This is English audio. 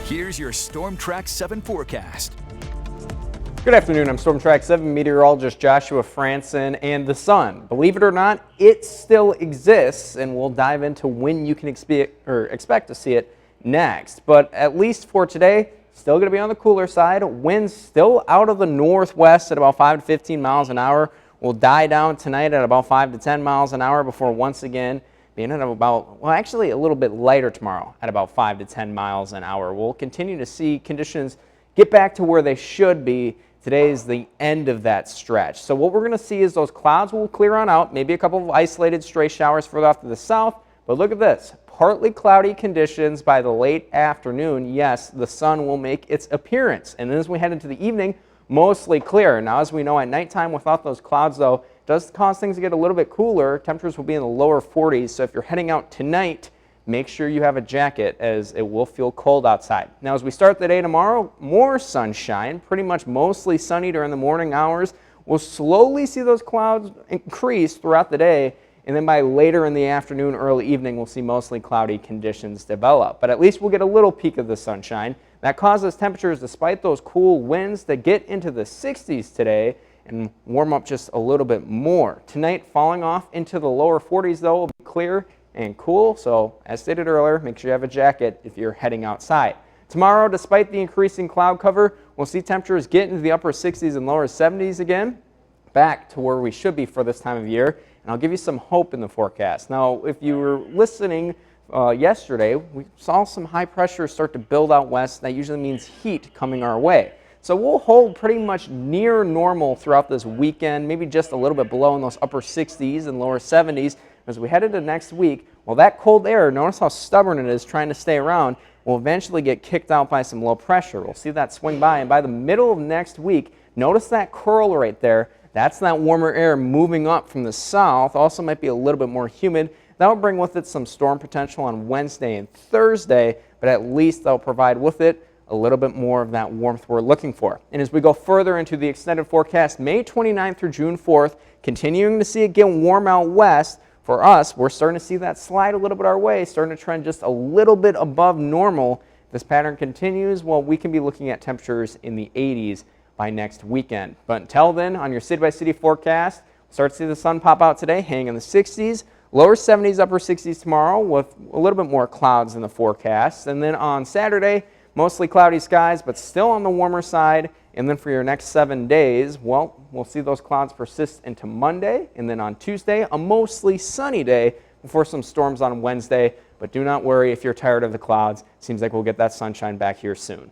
Here's your Storm Track 7 forecast. Good afternoon, I'm Storm Track 7 meteorologist Joshua Franson, and the sun, believe it or not, it still exists, and we'll dive into when you can expect to see it next. But at least for today, still going to be on the cooler side. Winds still out of the northwest at about 5 to 15 miles an hour. Will die down tonight at about 5 to 10 miles an hour before once again being at about, well, actually a little bit lighter tomorrow at about 5 to 10 miles an hour. We'll continue to see conditions get back to where they should be. Today is the end of that stretch. So what we're going to see is those clouds will clear on out, maybe a couple of isolated stray showers further off to the south. But look at this, partly cloudy conditions by the late afternoon. Yes, the sun will make its appearance. And then as we head into the evening, mostly clear. Now, as we know, at nighttime without those clouds, though, it does cause things to get a little bit cooler. Temperatures will be in the lower 40s. So if you're heading out tonight, make sure you have a jacket as it will feel cold outside. Now, as we start the day tomorrow, more sunshine, pretty much mostly sunny during the morning hours. We'll slowly see those clouds increase throughout the day. And then by later in the afternoon, early evening, we'll see mostly cloudy conditions develop. But at least we'll get a little peek of the sunshine. That causes temperatures, despite those cool winds, to get into the 60s today and warm up just a little bit more. Tonight, falling off into the lower 40s, though, will be clear and cool. So, as stated earlier, make sure you have a jacket if you're heading outside. Tomorrow, despite the increasing cloud cover, we'll see temperatures get into the upper 60s and lower 70s again, back to where we should be for this time of year. And I'll give you some hope in the forecast. Now, if you were listening yesterday, we saw some high pressure start to build out west. That usually means heat coming our way. So we'll hold pretty much near normal throughout this weekend, maybe just a little bit below in those upper 60s and lower 70s. As we head into next week, well, that cold air, notice how stubborn it is trying to stay around, will eventually get kicked out by some low pressure. We'll see that swing by, and by the middle of next week, notice that curl right there. That's that warmer air moving up from the south. Also might be a little bit more humid. That will bring with it some storm potential on Wednesday and Thursday, but at least they'll provide with it a little bit more of that warmth we're looking for. And as we go further into the extended forecast, May 29th through June 4th, continuing to see it get warm out west. For us, we're starting to see that slide a little bit our way, starting to trend just a little bit above normal. This pattern continues, well, we can be looking at temperatures in the 80s by next weekend. But until then, on your city-by-city forecast, start to see the sun pop out today, hang in the 60s, lower 70s, upper 60s tomorrow with a little bit more clouds in the forecast. And then on Saturday, mostly cloudy skies, but still on the warmer side. And then for your next 7 days, well, we'll see those clouds persist into Monday. And then on Tuesday, a mostly sunny day before some storms on Wednesday. But do not worry if you're tired of the clouds. Seems like we'll get that sunshine back here soon.